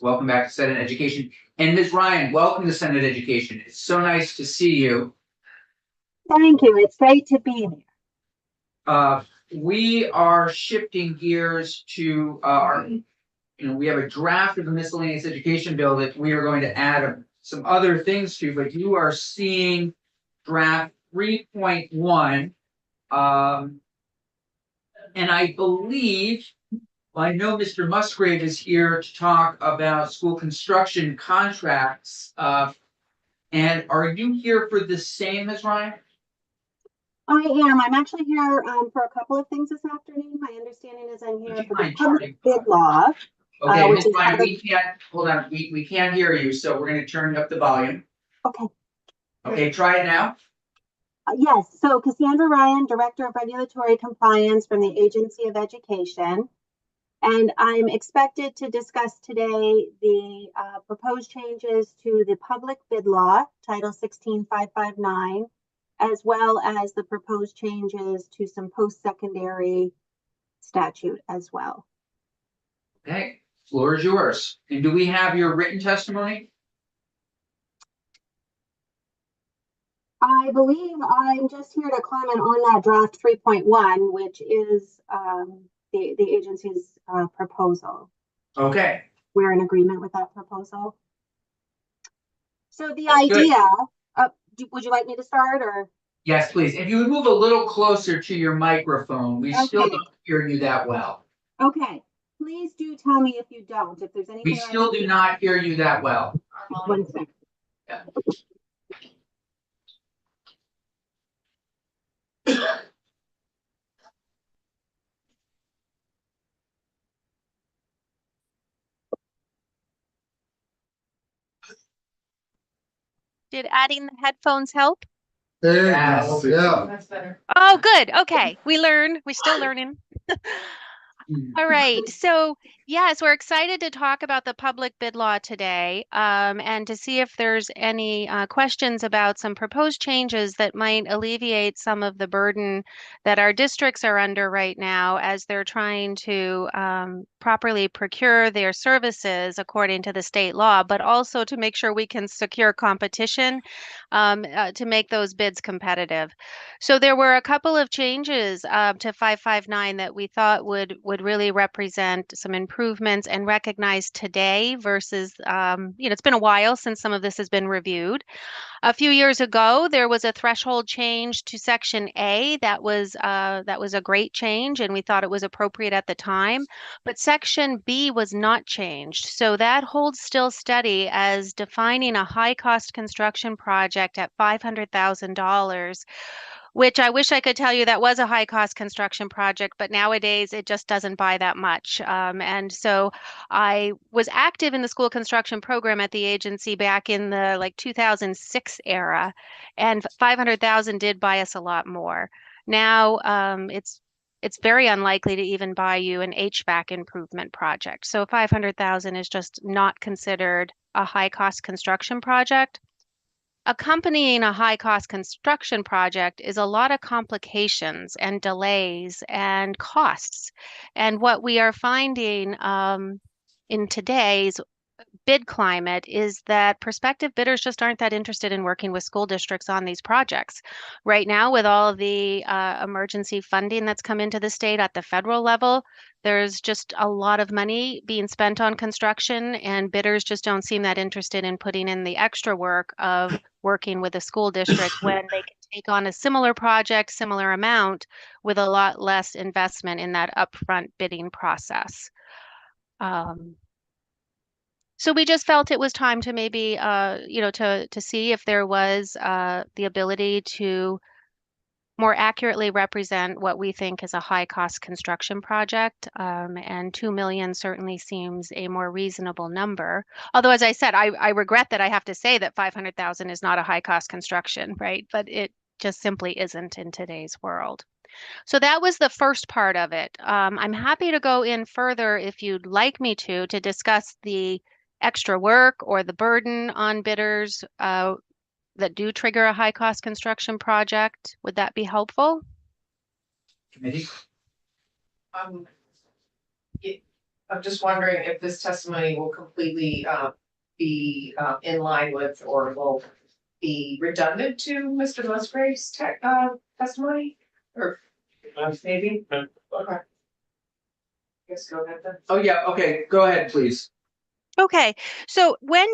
welcome back to Senate Education. And Ms. Ryan, welcome to Senate Education. It's so nice to see you. Thank you. It's great to be here. We are shifting gears to we have a draft of the miscellaneous education bill that we are going to add some other things to, but you are seeing draft 3.1. And I believe, I know Mr. Musgrave is here to talk about school construction contracts. And are you here for the same as Ryan? I am. I'm actually here for a couple of things this afternoon. My understanding is I'm here for the public bid law. Okay, Ms. Ryan, we can't, hold on, we can't hear you, so we're going to turn up the volume. Okay. Okay, try it now. Yes, so Cassandra Ryan, Director of Regulatory Compliance from the Agency of Education. And I'm expected to discuss today the proposed changes to the public bid law, Title 16559, as well as the proposed changes to some post-secondary statute as well. Okay, floor is yours. And do we have your written testimony? I believe I'm just here to comment on that draft 3.1, which is the agency's proposal. Okay. We're in agreement with that proposal. So the idea, would you like me to start or? Yes, please. If you would move a little closer to your microphone, we still don't hear you that well. Okay. Please do tell me if you don't, if there's anything. We still do not hear you that well. 1 second. Yeah. Did adding the headphones help? Yes. Yeah. That's better. Oh, good. Okay. We learn. We're still learning. All right. So, yes, we're excited to talk about the public bid law today and to see if there's any questions about some proposed changes that might alleviate some of the burden that our districts are under right now as they're trying to properly procure their services according to the state law, but also to make sure we can secure competition to make those bids competitive. So there were a couple of changes to 559 that we thought would really represent some improvements and recognize today versus, it's been a while since some of this has been reviewed. A few years ago, there was a threshold change to Section A that was a great change, and we thought it was appropriate at the time. But Section B was not changed, so that holds still steady as defining a high-cost construction project at $500,000. Which I wish I could tell you that was a high cost construction project, but nowadays it just doesn't buy that much. And so I was active in the school construction program at the agency back in the 2006 era, and 500,000 did buy us a lot more. Now it's very unlikely to even buy you an HVAC improvement project. So 500,000 is just not considered a high cost construction project. Accompanying a high cost construction project is a lot of complications and delays and costs. And what we are finding in today's bid climate is that prospective bidders just aren't that interested in working with school districts on these projects. Right now, with all of the emergency funding that's come into the state at the federal level, there's just a lot of money being spent on construction, and bidders just don't seem that interested in putting in the extra work of working with a school district when they can take on a similar project, similar amount, with a lot less investment in that upfront bidding process. So we just felt it was time to maybe, to see if there was the ability to more accurately represent what we think is a high cost construction project. And 2 million certainly seems a more reasonable number. Although, as I said, I regret that I have to say that 500,000 is not a high cost construction, right? But it just simply isn't in today's world. So that was the first part of it. I'm happy to go in further if you'd like me to discuss the extra work or the burden on bidders that do trigger a high cost construction project. Would that be helpful? Committee? I'm just wondering if this testimony will completely be in line with or will be redundant to Mr. Musgrave's testimony? Or maybe? Okay. Yes, go ahead then. Oh, yeah, okay, go ahead, please. Okay, so when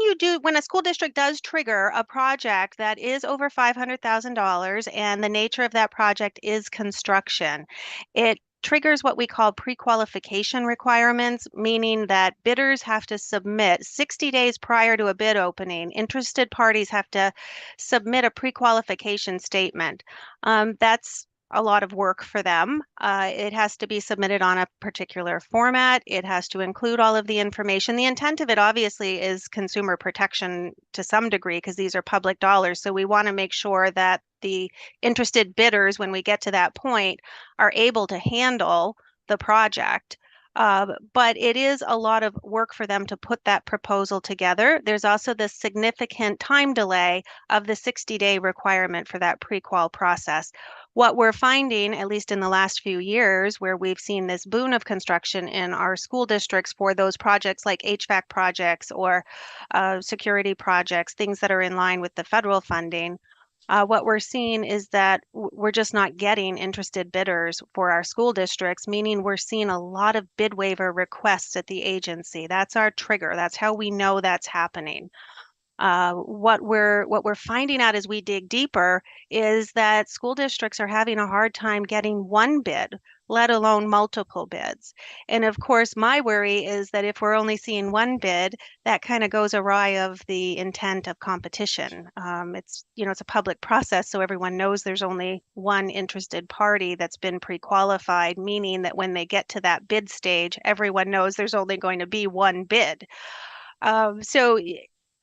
a school district does trigger a project that is over $500,000 and the nature of that project is construction, it triggers what we call pre-qualification requirements, meaning that bidders have to submit 60 days prior to a bid opening. Interested parties have to submit a pre-qualification statement. That's a lot of work for them. It has to be submitted on a particular format. It has to include all of the information. The intent of it obviously is consumer protection to some degree because these are public dollars. So we want to make sure that the interested bidders, when we get to that point, are able to handle the project. But it is a lot of work for them to put that proposal together. There's also the significant time delay of the 60-day requirement for that pre-qual process. What we're finding, at least in the last few years, where we've seen this boon of construction in our school districts for those projects like HVAC projects or security projects, things that are in line with the federal funding, what we're seeing is that we're just not getting interested bidders for our school districts, meaning we're seeing a lot of bid waiver requests at the agency. That's our trigger. That's how we know that's happening. What we're finding out as we dig deeper is that school districts are having a hard time getting one bid, let alone multiple bids. And of course, my worry is that if we're only seeing one bid, that kind of goes awry of the intent of competition. It's a public process, so everyone knows there's only one interested party that's been pre-qualified, meaning that when they get to that bid stage, everyone knows there's only going to be one bid. So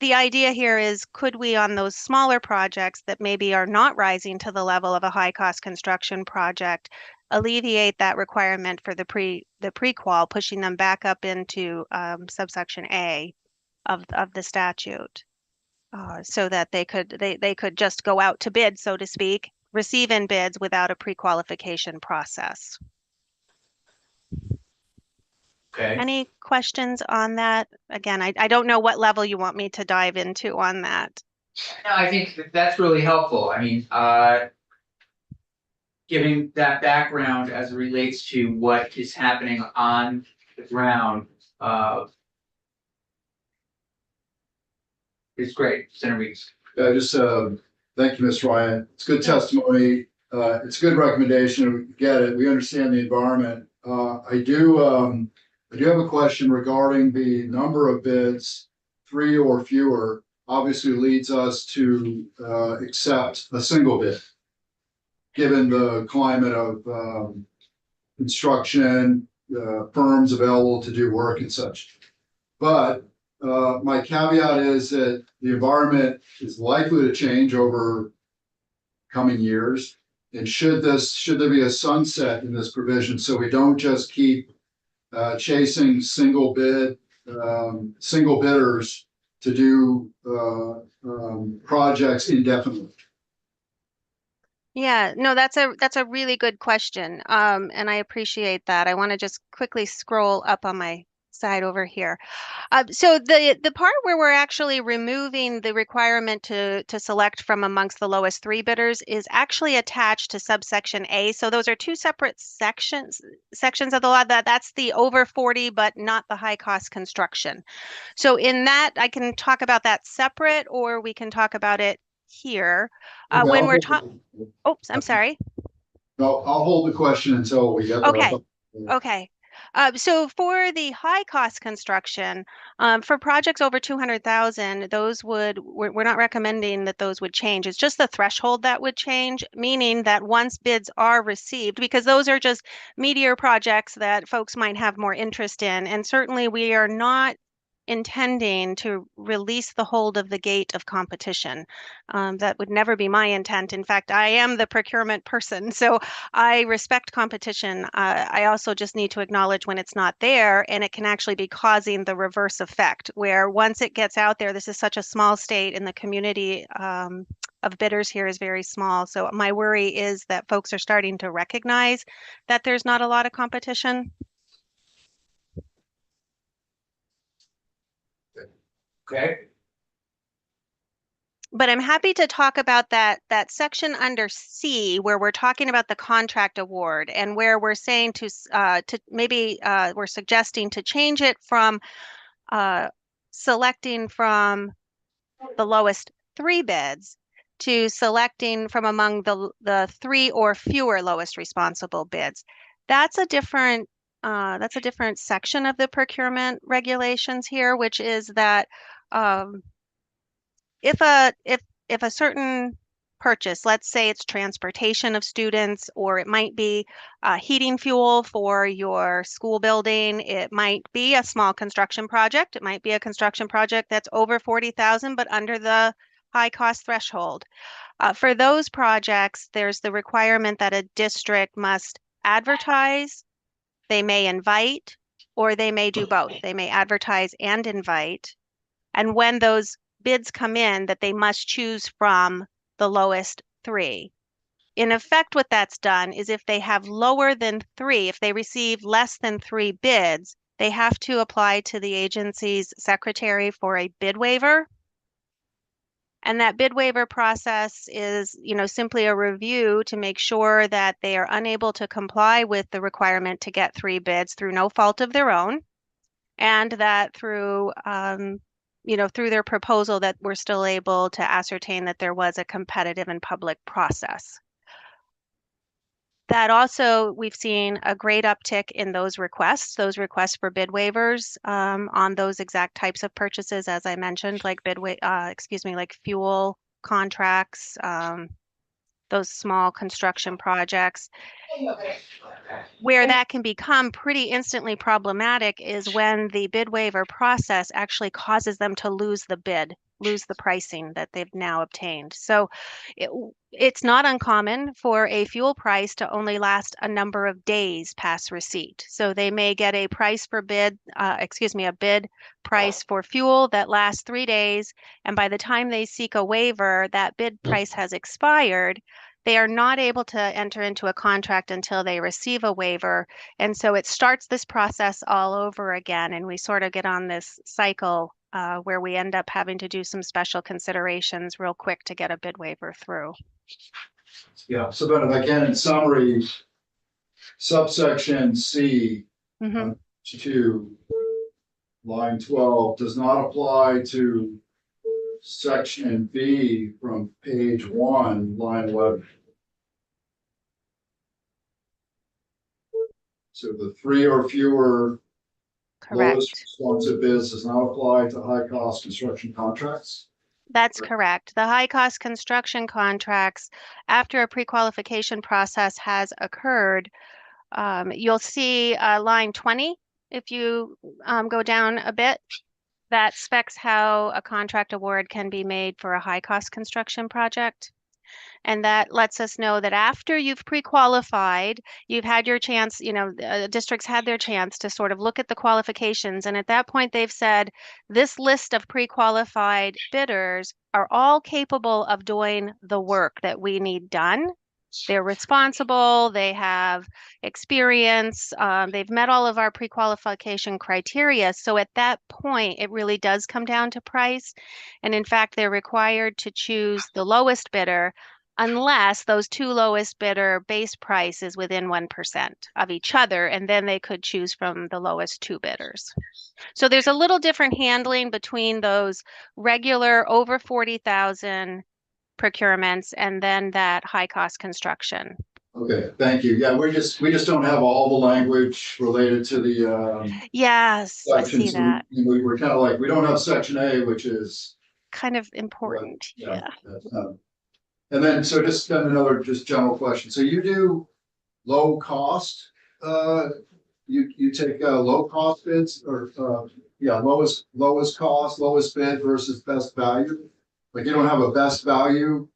the idea here is, could we, on those smaller projects that maybe are not rising to the level of a high cost construction project, alleviate that requirement for the pre-qual, pushing them back up into subsection A of the statute, so that they could just go out to bid, so to speak, receive in bids without a pre-qualification process. Okay. Any questions on that? Again, I don't know what level you want me to dive into on that. No, I think that's really helpful. I mean, giving that background as it relates to what is happening on the ground, is great. Senator Weeks. Yeah, just thank you, Ms. Ryan. It's good testimony. It's a good recommendation. We get it. We understand the environment. I do have a question regarding the number of bids, 3 or fewer, obviously leads us to accept a single bid, given the climate of construction, firms available to do work and such. But my caveat is that the environment is likely to change over coming years. And should there be a sunset in this provision so we don't just keep chasing single bidders to do projects indefinitely? Yeah, no, that's a really good question. And I appreciate that. I want to just quickly scroll up on my side over here. So the part where we're actually removing the requirement to select from amongst the lowest 3 bidders is actually attached to subsection A. So those are 2 separate sections of the law. That's the over 40, but not the high cost construction. So in that, I can talk about that separate, or we can talk about it here. When we're talking, oops, I'm sorry. No, I'll hold the question until we get there. Okay. Okay. So for the high cost construction, for projects over 200,000, we're not recommending that those would change. It's just the threshold that would change, meaning that once bids are received, because those are just meatier projects that folks might have more interest in. And certainly we are not intending to release the hold of the gate of competition. That would never be my intent. In fact, I am the procurement person, so I respect competition. I also just need to acknowledge when it's not there, and it can actually be causing the reverse effect, where once it gets out there, this is such a small state, and the community of bidders here is very small. So my worry is that folks are starting to recognize that there's not a lot of competition. Okay. But I'm happy to talk about that section under C where we're talking about the contract award and where we're saying to maybe we're suggesting to change it from selecting from the lowest 3 bids to selecting from among the 3 or fewer lowest responsible bids. That's a different section of the procurement regulations here, which is that if a certain purchase, let's say it's transportation of students, or it might be heating fuel for your school building, it might be a small construction project, it might be a construction project that's over 40,000 but under the high cost threshold. For those projects, there's the requirement that a district must advertise, they may invite, or they may do both. They may advertise and invite. And when those bids come in, that they must choose from the lowest 3. In effect, what that's done is if they have lower than 3, if they receive less than 3 bids, they have to apply to the agency's secretary for a bid waiver. And that bid waiver process is, simply a review to make sure that they are unable to comply with the requirement to get 3 bids through no fault of their own, and that through through their proposal that we're still able to ascertain that there was a competitive and public process. That also, we've seen a great uptick in those requests for bid waivers on those exact types of purchases, as I mentioned, like like fuel contracts, those small construction projects. Where that can become pretty instantly problematic is when the bid waiver process actually causes them to lose the bid, lose the pricing that they've now obtained. So it's not uncommon for a fuel price to only last a number of days past receipt. So they may get a price for bid, a bid price for fuel that lasts 3 days. And by the time they seek a waiver, that bid price has expired. They are not able to enter into a contract until they receive a waiver. And so it starts this process all over again. And we sort of get on this cycle where we end up having to do some special considerations real quick to get a bid waiver through. Yeah, so then if I can, in summary, subsection C, Mm-hmm. 2, line 12, does not apply to section B from page 1, line 11. So the 3 or fewer lowest Correct. responsive bids does not apply to high cost construction contracts. That's correct. The high cost construction contracts, after a pre-qualification process has occurred, you'll see line 20, if you go down a bit, that specs how a contract award can be made for a high cost construction project. And that lets us know that after you've pre-qualified, you've had your chance, districts had their chance to sort of look at the qualifications. And at that point, they've said, this list of pre-qualified bidders are all capable of doing the work that we need done. They're responsible, they have experience, they've met all of our pre-qualification criteria. So at that point, it really does come down to price. And in fact, they're required to choose the lowest bidder unless those 2 lowest bidder base price is within 1% of each other, and then they could choose from the lowest 2 bidders. So there's a little different handling between those regular over 40,000 procurements and then that high cost construction. Okay, thank you. Yeah, we just don't have all the language related to the Yes, I see sections. that. We're kind of like, we don't have section A, which is Kind of important. Yeah. And then, so just another general question. So you do low cost, you take low cost bids or lowest cost, lowest bid versus best value? Like you don't have a best value?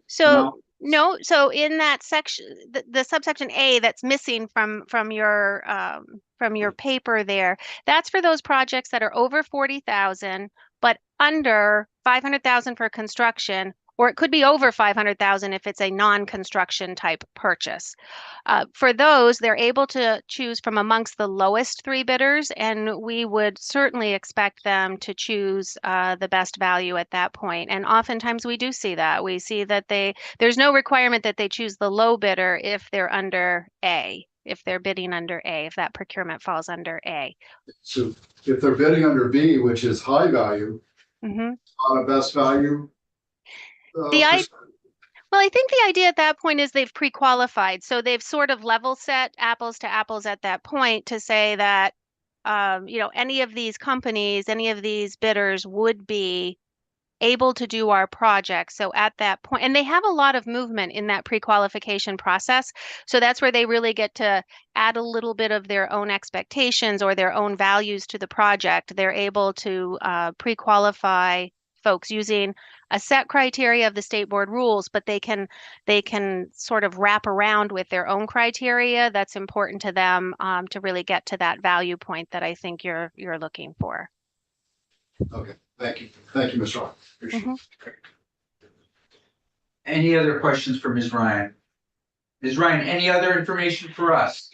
So no, so in that section, the subsection A that's missing from your paper there, that's for those projects that are over 40,000, but under 500,000 for construction or it could be over 500,000 if it's a non-construction type purchase. For those, they're able to choose from amongst the lowest three bidders, and we would certainly expect them to choose the best value at that point. And oftentimes we do see that. We see that there's no requirement that they choose the low bidder if they're under A, if they're bidding under A, if that procurement falls under A. So if they're bidding under B, which is high value, Mm-hmm. on a best value. Well, I think the idea at that point is they've pre-qualified. So they've sort of level set apples to apples at that point to say that, any of these companies, any of these bidders would be able to do our project. So at that point, and they have a lot of movement in that pre-qualification process. So that's where they really get to add a little bit of their own expectations or their own values to the project. They're able to pre-qualify folks using a set criteria of the state board rules, but they can sort of wrap around with their own criteria that's important to them to really get to that value point that I think you're looking for. Okay, thank you, Ms. Ryan. Appreciate it. Any other questions for Ms. Ryan? Ms. Ryan, any other information for us?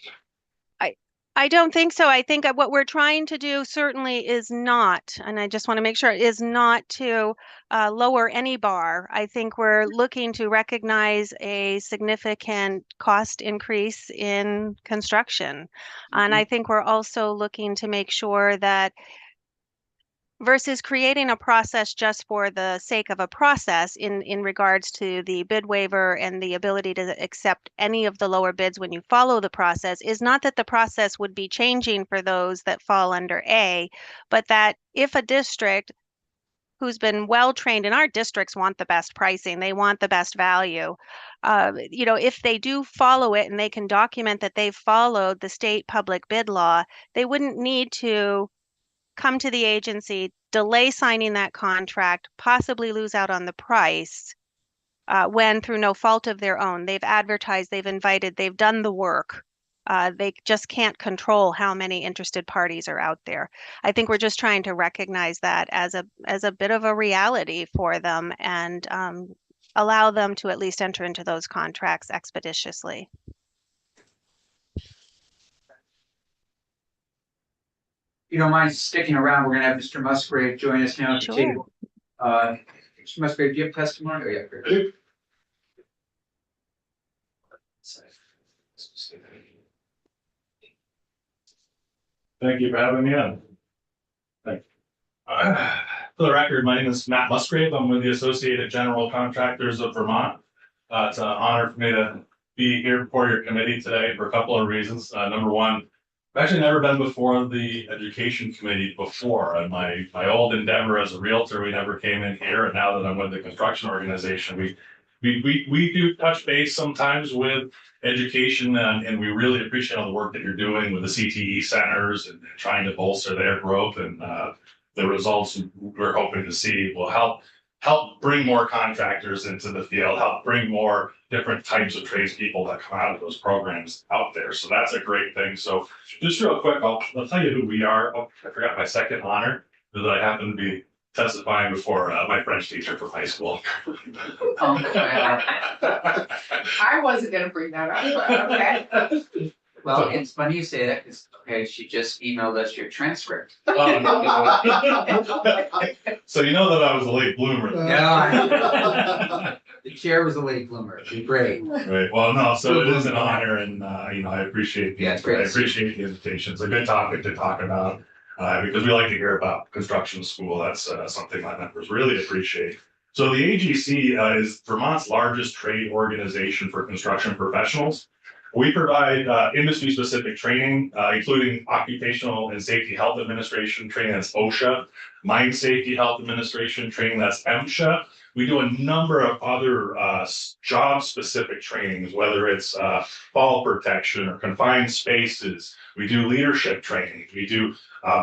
I don't think so. I think what we're trying to do certainly is not, and I just want to make sure, is not to lower any bar. I think we're looking to recognize a significant cost increase in construction. And I think we're also looking to make sure that versus creating a process just for the sake of a process in regards to the bid waiver and the ability to accept any of the lower bids when you follow the process, is not that the process would be changing for those that fall under A, but that if a district who's been well trained, and our districts want the best pricing, they want the best value, if they do follow it and they can document that they've followed the state public bid law, they wouldn't need to come to the agency, delay signing that contract, possibly lose out on the price when through no fault of their own, they've advertised, they've invited, they've done the work. They just can't control how many interested parties are out there. I think we're just trying to recognize that as a bit of a reality for them and allow them to at least enter into those contracts expeditiously. You don't mind sticking around, we're gonna have Mr. Musgrave join us now at the Sure. table. Mr. Musgrave, do you have testimony? Oh, yeah, great. Thank you for having me on. For the record, my name is Matt Musgrave. I'm with the Associated General Contractors of Vermont. It's an honor for me to be here before your committee today for a couple of reasons. Number one, I've actually never been before the education committee before. And my old endeavor as a realtor, we never came in here. And now that I'm with the construction organization, we do touch base sometimes with education, and we really appreciate all the work that you're doing with the CTE centers and trying to bolster their growth, and the results we're hoping to see will help bring more contractors into the field, help bring more different types of tradespeople that come out of those programs out there. So that's a great thing. So just real quick, I'll tell you who we are. Oh, I forgot my second honor, that I happen to be testifying before my French teacher from high school. I wasn't gonna bring that up, but okay. Well, it's funny you say that, because, okay, she just emailed us your transcript. So you know that I was a late bloomer. Yeah. The chair was a late bloomer, great. Right, well, no, so it is an honor, and I appreciate Yeah, it's great. I appreciate the invitation. It's a good topic to talk about, because we like to hear about construction school. That's something my members really appreciate. So the AGC is Vermont's largest trade organization for construction professionals. We provide industry-specific training, including Occupational and Safety Health Administration training, that's OSHA, Mine Safety Health Administration training, that's MSHA. We do a number of other job-specific trainings, whether it's fall protection or confined spaces. We do leadership training. We do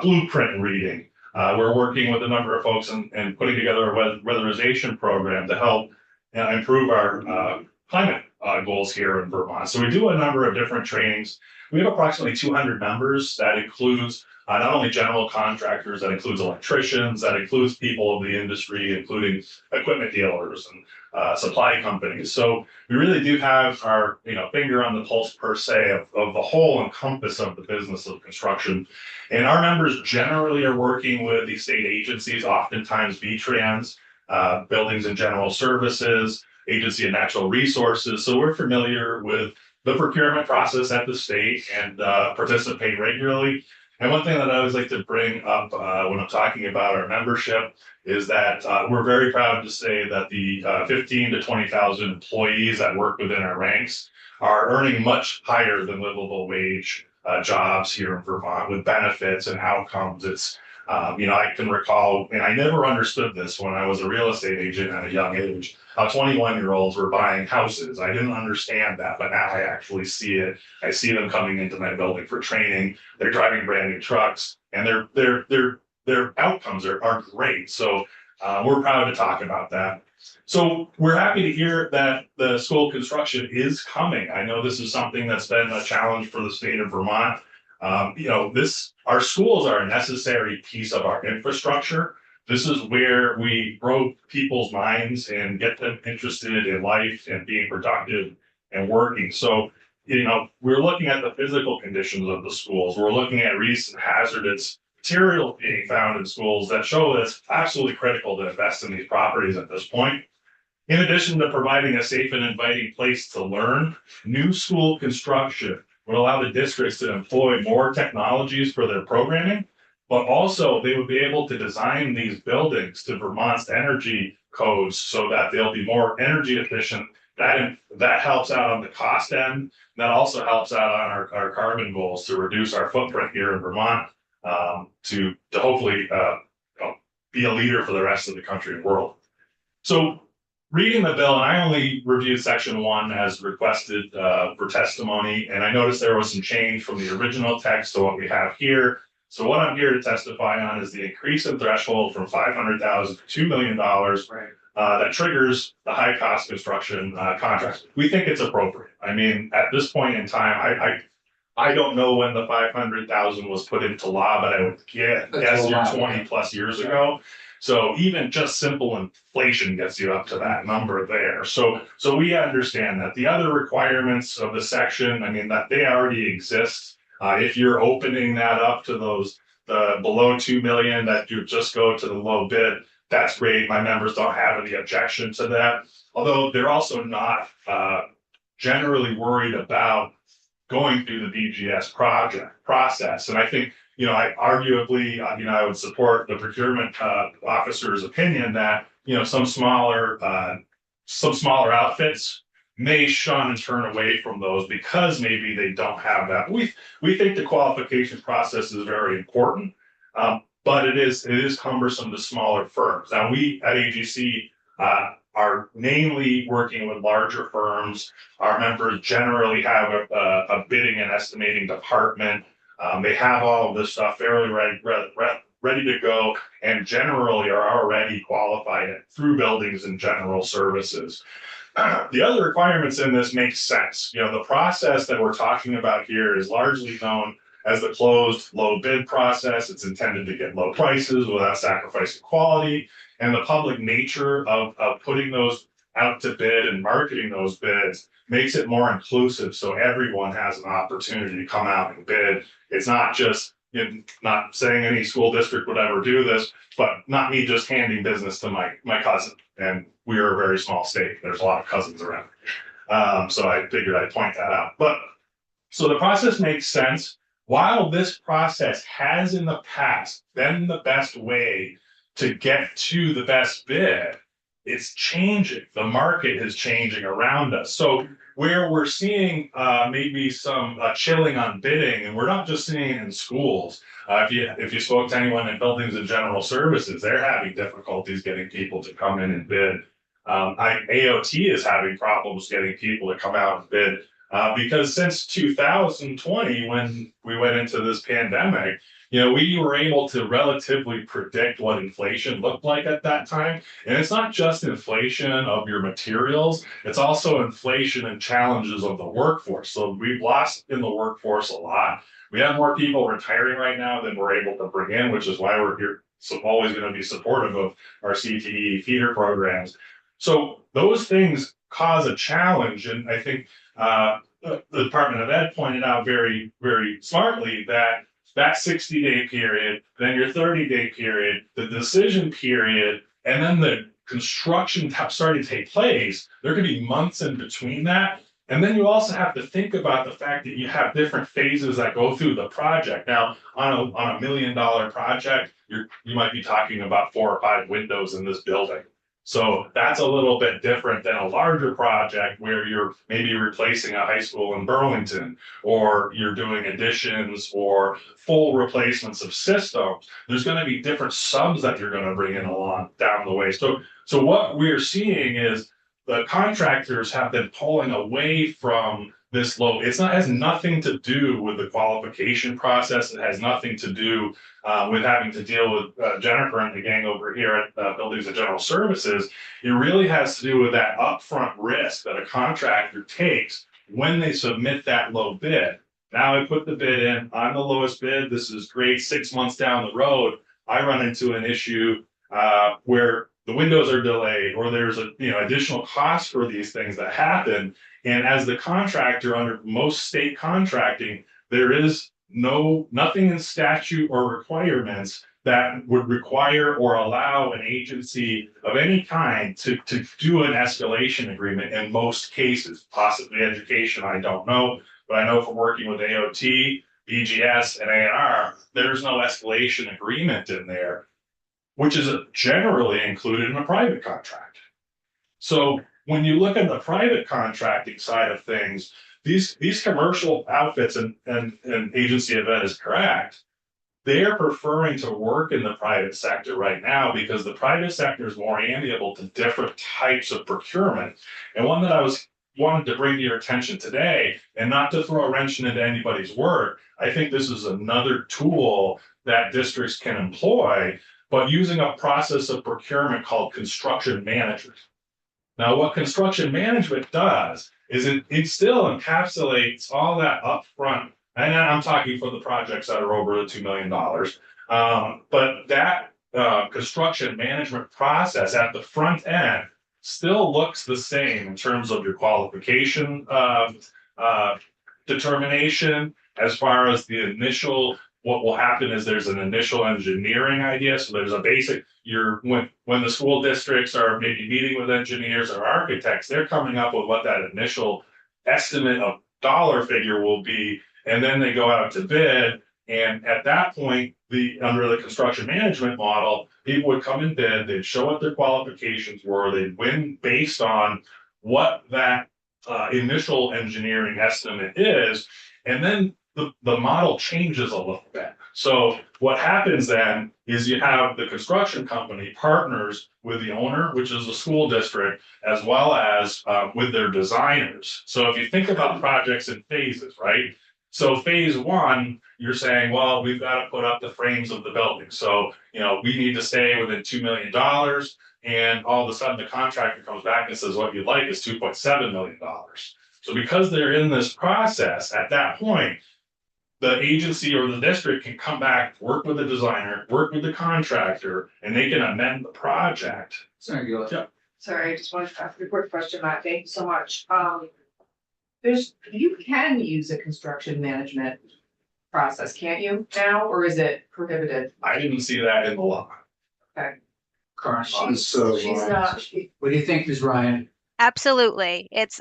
blueprint reading. We're working with a number of folks and putting together a weatherization program to help improve our climate goals here in Vermont. So we do a number of different trainings. We have approximately 200 members. That includes not only general contractors, that includes electricians, that includes people of the industry, including equipment dealers and supply companies. So we really do have our, finger on the pulse per se of the whole encompass of the business of construction. And our members generally are working with the state agencies, oftentimes V-Trans, Buildings and General Services, Agency of Natural Resources. So we're familiar with the procurement process at the state and participate regularly. And one thing that I always like to bring up when I'm talking about our membership is that we're very proud to say that the 15 to 20,000 employees that work within our ranks are earning much higher than livable wage jobs here in Vermont with benefits and outcomes. It's, I can recall, and I never understood this when I was a real estate agent at a young age, how 21-year-olds were buying houses. I didn't understand that, but now I actually see it. I see them coming into my building for training. They're driving brand new trucks, and their outcomes are great. So we're proud to talk about that. So we're happy to hear that the school construction is coming. I know this is something that's been a challenge for the state of Vermont. Our schools are a necessary piece of our infrastructure. This is where we grow people's minds and get them interested in life and being productive and working. So, we're looking at the physical conditions of the schools. We're looking at recent hazardous material being found in schools that show that it's absolutely critical to invest in these properties at this point. In addition to providing a safe and inviting place to learn, new school construction would allow the districts to employ more technologies for their programming, but also they would be able to design these buildings to Vermont's energy codes so that they'll be more energy efficient. That helps out on the cost end. That also helps out on our carbon goals to reduce our footprint here in Vermont, to hopefully be a leader for the rest of the country and world. So reading the bill, and I only reviewed section 1 as requested for testimony, and I noticed there was some change from the original text to what we have here. So what I'm here to testify on is the increase in threshold from $500,000 to $2 million that triggers the high cost construction contract. We think it's appropriate. I mean, at this point in time, I don't know when the 500,000 was put into law, but I would guess 20 plus years ago. So even just simple inflation gets you up to that number there. So we understand that. The other requirements of the section, I mean, that they already exist. If you're opening that up to the below 2 million, that you just go to the low bid, that's great. My members don't have any objection to that. Although they're also not generally worried about going through the BGS process. And I think, I arguably, I would support the procurement officer's opinion that, some smaller outfits may shun and turn away from those because maybe they don't have that. We think the qualification process is very important, but it is cumbersome to smaller firms. Now, we at AGC are mainly working with larger firms. Our members generally have a bidding and estimating department. They have all of this stuff fairly ready to go, and generally are already qualified through Buildings and General Services. The other requirements in this make sense. The process that we're talking about here is largely known as the closed low bid process. It's intended to get low prices without sacrificing quality. And the public nature of putting those out to bid and marketing those bids makes it more inclusive. So everyone has an opportunity to come out and bid. It's not just, not saying any school district would ever do this, but not me just handing business to my cousin. And we are a very small state. There's a lot of cousins around. So I figured I'd point that out. But so the process makes sense. While this process has in the past been the best way to get to the best bid, it's changing. The market is changing around us. So where we're seeing maybe some chilling on bidding, and we're not just seeing it in schools. If you spoke to anyone in Buildings and General Services, they're having difficulties getting people to come in and bid. AOT is having problems getting people to come out and bid because since 2020, when we went into this pandemic, we were able to relatively predict what inflation looked like at that time. And it's not just inflation of your materials, it's also inflation and challenges of the workforce. So we've lost in the workforce a lot. We have more people retiring right now than we're able to bring in, which is why we're here. So always going to be supportive of our CTE feeder programs. So those things cause a challenge. And I think the Department of Ed pointed out very, very smartly that 60-day period, then your 30-day period, the decision period, and then the construction starting to take place, there could be months in between that. And then you also have to think about the fact that you have different phases that go through the project. Now, on a $1 million project, you might be talking about 4 or 5 windows in this building. So that's a little bit different than a larger project where you're maybe replacing a high school in Burlington, or you're doing additions or full replacements of systems. There's going to be different subs that you're going to bring in along down the way. So what we're seeing is the contractors have been pulling away from this low. Has nothing to do with the qualification process. It has nothing to do with having to deal with Jennifer and the gang over here at Buildings and General Services. It really has to do with that upfront risk that a contractor takes when they submit that low bid. Now I put the bid in, I'm the lowest bid. This is great. 6 months down the road, I run into an issue where the windows are delayed, or there's additional costs for these things that happen. And as the contractor under most state contracting, there is nothing in statute or requirements that would require or allow an agency of any kind to do an escalation agreement in most cases, possibly education, I don't know. But I know from working with AOT, BGS, and ANR, there's no escalation agreement in there, which is generally included in a private contract. So when you look at the private contracting side of things, these commercial outfits and Agency of Ed is correct. They're preferring to work in the private sector right now because the private sector is more amiable to different types of procurement. And one that I wanted to bring to your attention today, and not to throw a wrench into anybody's work, I think this is another tool that districts can employ, but using a process of procurement called construction management. Now, what construction management does is it still encapsulates all that upfront, and I'm talking for the projects that are over the $2 million, but that construction management process at the front end still looks the same in terms of your qualification determination. As far as the initial, what will happen is there's an initial engineering idea. So there's a basic, when the school districts are maybe meeting with engineers or architects, they're coming up with what that initial estimate of dollar figure will be. And then they go out to bid. And at that point, under the construction management model, people would come and bid, they'd show what their qualifications were, they'd win based on what that initial engineering estimate is. And then the model changes a little bit. So what happens then is you have the construction company partners with the owner, which is the school district, as well as with their designers. So if you think about projects in phases, right? So phase 1, you're saying, well, we've got to put up the frames of the building. So, we need to stay within $2 million. And all of a sudden the contractor comes back and says, what you'd like is $2.7 million. So because they're in this process, at that point, the agency or the district can come back, work with the designer, work with the contractor, and they can amend the project. Sorry, Gil. Yeah. Sorry, I just wanted to ask a quick question, Matt. Thank you so much. You can use a construction management process, can't you now, or is it prohibited? I didn't see that in the law. Current law. She's not, What do you think, Ms. Ryan? Absolutely. It's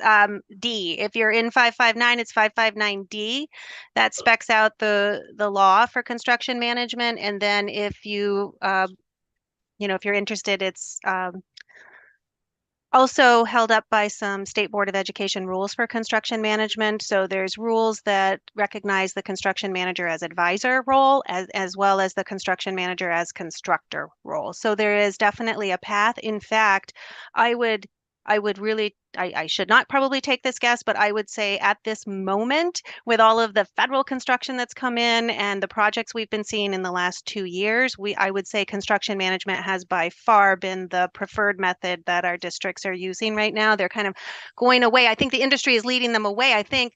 D. If you're in 559, it's 559D. That specs out the law for construction management. And then if you if you're interested, it's also held up by some State Board of Education rules for construction management. So there's rules that recognize the construction manager as advisor role, as well as the construction manager as constructor role. So there is definitely a path. In fact, I would really I should not probably take this guess, but I would say at this moment, with all of the federal construction that's come in and the projects we've been seeing in the last 2 years, I would say construction management has by far been the preferred method that our districts are using right now. They're kind of going away. I think the industry is leading them away. I think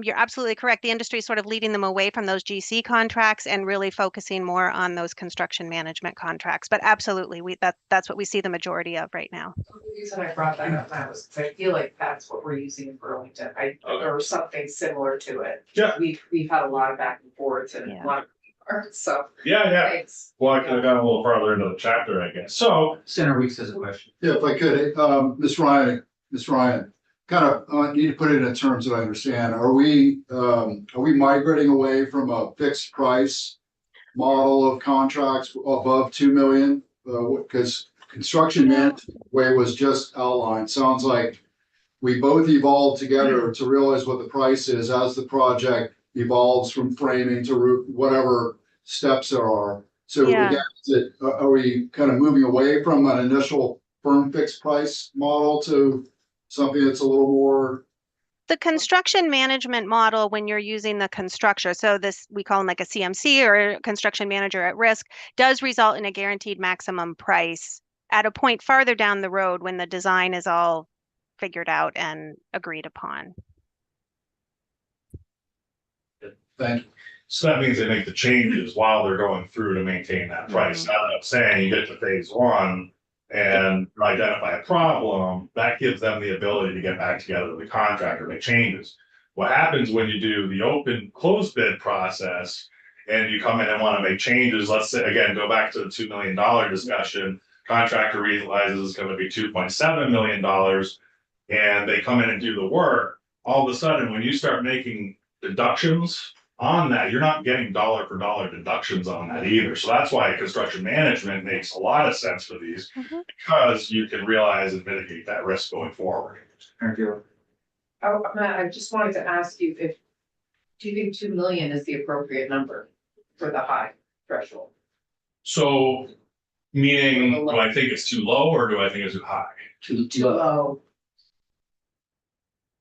you're absolutely correct. The industry is sort of leading them away from those GC contracts and really focusing more on those construction management contracts. But absolutely, that's what we see the majority of right now. The reason I brought that up now was because I feel like that's what we're using in Burlington, or something similar to it. Yeah. We've had a lot of back and forth and Yeah. a lot of parts, so Yeah. thanks. Well, I could have gone a little farther into the chapter, I guess. So, Senator Weeks has a question. Yeah, if I could, Ms. Ryan, kind of, need to put it in terms that I understand. Are we migrating away from a fixed price model of contracts above 2 million? Because construction management way was just outlined. Sounds like we both evolved together to realize what the price is as the project evolves from framing to roof, whatever steps there are. So Yeah. again, are we kind of moving away from an initial firm fixed price model to something that's a little more? The construction management model, when you're using the constructor, so this, we call them like a CMC or construction manager at risk, does result in a guaranteed maximum price at a point farther down the road when the design is all figured out and agreed upon. Thank you. so that means they make the changes while they're going through to maintain that price. Now that I'm saying you get to phase one and identify a problem, that gives them the ability to get back together with the contractor, make changes. What happens when you do the open closed bid process and you come in and want to make changes, let's say, again, go back to the $2 million discussion, contractor realizes it's going to be $2.7 million and they come in and do the work, all of a sudden, when you start making deductions on that, you're not getting dollar for dollar deductions on that either. So that's why construction management makes a lot of sense for these, because you can realize and mitigate that risk going forward. Oh, Matt, I just wanted to ask you if, do you think 2 million is the appropriate number for the high threshold? So, meaning, do I think it's too low or do I think it's too high? Too low.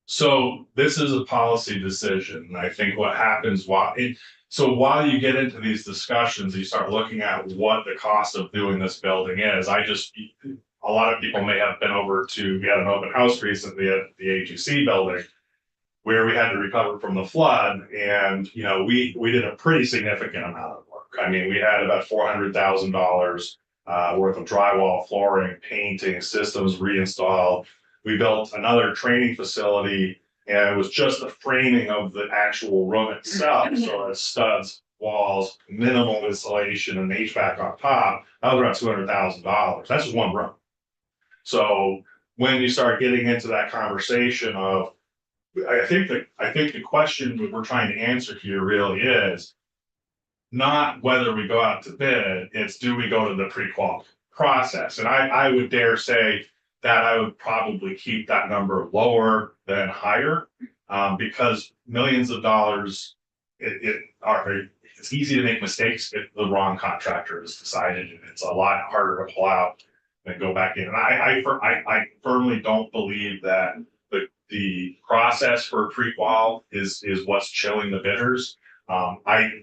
So this is a policy decision. And I think what happens while you get into these discussions, you start looking at what the cost of doing this building is. A lot of people may have been over to, we had an open house recently at the AGC building where we had to recover from the flood. And, we did a pretty significant amount of work. I mean, we had about $400,000 worth of drywall, flooring, painting, systems reinstalled. We built another training facility and it was just the framing of the actual room itself. So it's studs, walls, minimal insulation and HVAC on top. That was around $200,000. That's one room. So when you start getting into that conversation of, I think the question we're trying to answer here really is not whether we go out to bid, it's do we go to the pre-qual process? And I would dare say that I would probably keep that number lower than higher, because millions of dollars, it's easy to make mistakes if the wrong contractor is decided. It's a lot harder to pull out and go back in. And I firmly don't believe that the process for pre-qual is what's chilling the bidders. I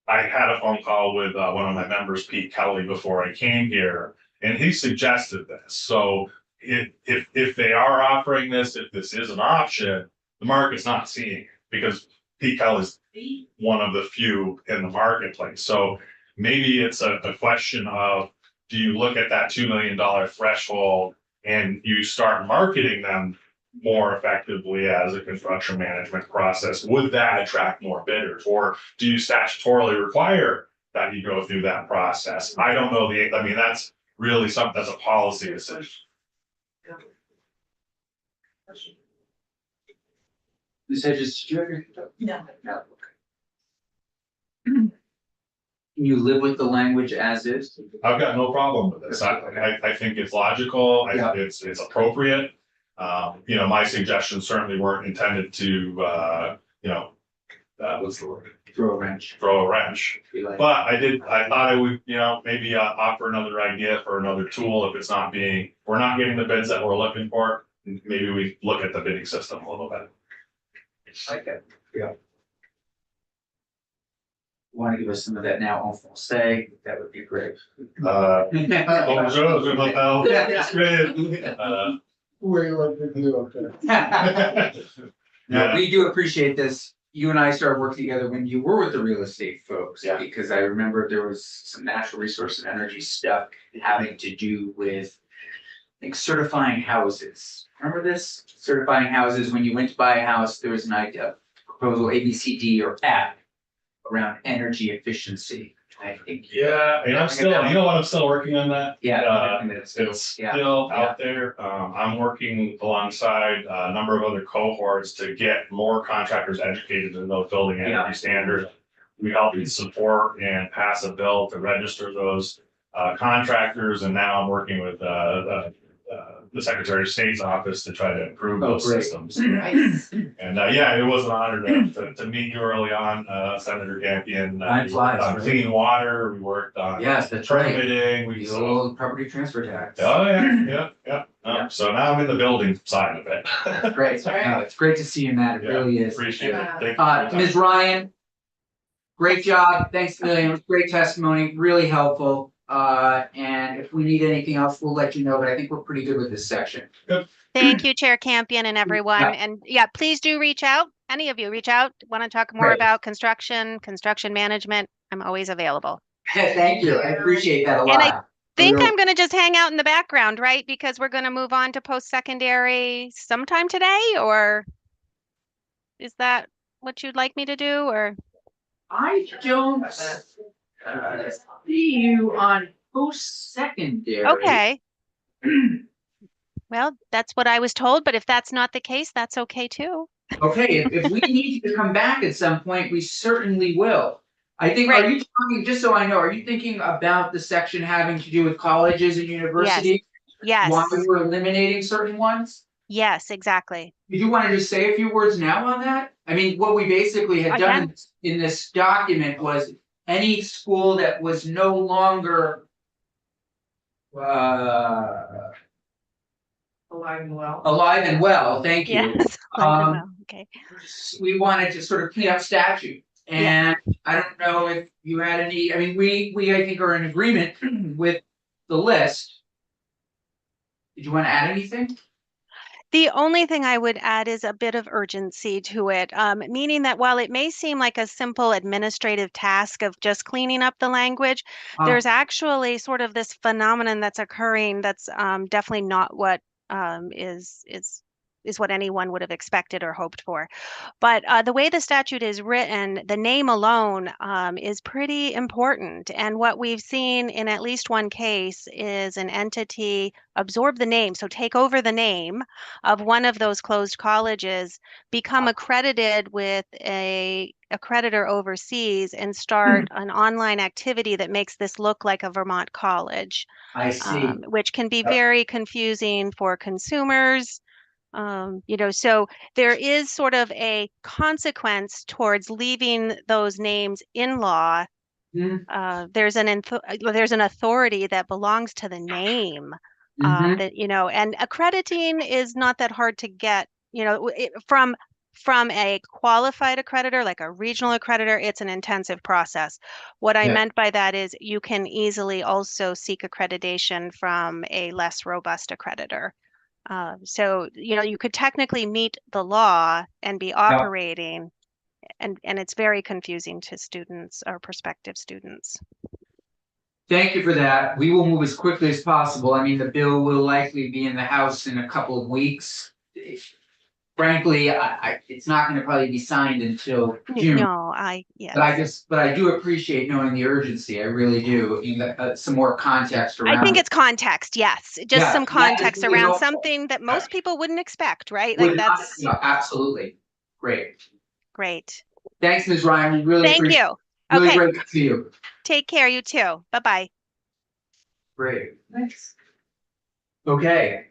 had a phone call with one of my members, Pete Kelly, before I came here, and he suggested this. So if they are offering this, if this is an option, the market's not seeing it because Pete Kelly is one of the few in the marketplace. So maybe it's a question of, do you look at that $2 million threshold and you start marketing them more effectively as a construction management process? Would that attract more bidders? Or do you statutorily require that you go through that process? I don't know. That's really something that's a policy decision. Ms. Hedges, did you have your? No. Can you live with the language as is? I've got no problem with this. I think it's logical. I think it's appropriate. My suggestions certainly weren't intended to, what's the word? Throw a wrench. But I thought I would, maybe offer another idea for another tool if we're not getting the bids that we're looking for. maybe we look at the bidding system a little bit. Like that. Yeah. Want to give us some of that now on full say, that would be great. Bonjour, je m'appelle. It's great. Where you like to do up there? Now, Yeah. we do appreciate this. You and I started working together when you were with the real estate folks. Yeah. Because I remember there was some natural resource and energy stuff having to do with, I think, certifying houses. Remember this? Certifying houses, when you went to buy a house, there was an idea, proposal A, B, C, D, or F around energy efficiency. I think. Yeah, and I'm still, you know what, I'm still working on that. Yeah. It's Yeah. still out there. I'm working alongside a number of other cohorts to get more contractors educated in those building Yeah. energy standards. We help you support and pass a bill to register those contractors, and now I'm working with the Secretary of State's office to try to improve Oh, those great. systems. Nice. And yeah, it was an honor to meet you early on, Senator Campion. Time We flies, worked on right? clean water, we worked on Yes, that's right. permitting, we The so. old property transfer tax. Oh, yeah. Yeah. So now I'm in the building side of it. Great. No, it's great to see you, Matt. It Yeah, really is. Appreciate it. Thank you. Ms. Ryan, great job. Thanks a million. It was great testimony, really helpful. And if we need anything else, we'll let you know, but I think we're pretty good with this section. Thank you, Chair Campion and everyone. Yeah. And yeah, please do reach out. Any of you reach out, want to talk more Great. about construction management. I'm always available. Thank you. I appreciate that a And I lot. Think Real- I'm going to just hang out in the background, right? Because we're going to move on to post-secondary sometime today, or is that what you'd like me to do, or? I don't see you on post-secondary. Okay. Well, that's what I was told, but if that's not the case, that's okay too. Okay, if we need you to come back at some point, we certainly will. I think, are Right. you talking, just so I know, are you thinking about the section having to do with colleges and universities? Yes, Why we're eliminating certain ones? yes, exactly. Did you want to just say a few words now on that? I mean, what we basically had I done in this document was any school that was no longer Alive and well. alive and well, thank you. Yes. Okay. We wanted to sort of clean up statute. And I don't know if you had any, I mean, we I think are in agreement with the list. Did you want to add anything? The only thing I would add is a bit of urgency to it, meaning that while it may seem like a simple administrative task of just cleaning up the language, there's actually sort of this phenomenon that's occurring that's definitely not what is what anyone would have expected or hoped for. But the way the statute is written, the name alone is pretty important. And what we've seen in at least one case is an entity absorb the name, so take over the name of one of those closed colleges, become accredited with a accreditor overseas, and start an online activity that makes this look like a Vermont college, I see. which can be very confusing for consumers. So there is sort of a consequence towards leaving those names in law. Mhm. There's an authority that belongs to the name, Mhm. and accrediting is not that hard to get, from a qualified accreditor, like a regional accreditor. It's an intensive process. What I Yeah. meant by that is you can easily also seek accreditation from a less robust accreditor. So you could technically meet the law and be operating, and it's very confusing to students or prospective students. Thank you for that. We will move as quickly as possible. I mean, the bill will likely be in the House in a couple of weeks. Frankly, it's not going to probably be signed until June. No, yes. But I do appreciate knowing the urgency. I really do. Some more context around. I think it. it's context, yes. Just Yeah, some that is context really around helpful. something that most people wouldn't expect, right? Like Would not- that's yeah, absolutely. Great. great. Thanks, Ms. Ryan. We really Thank appreciate you. Really Okay, great to see you. take care, you too. Bye-bye. Great. Nice. Okay.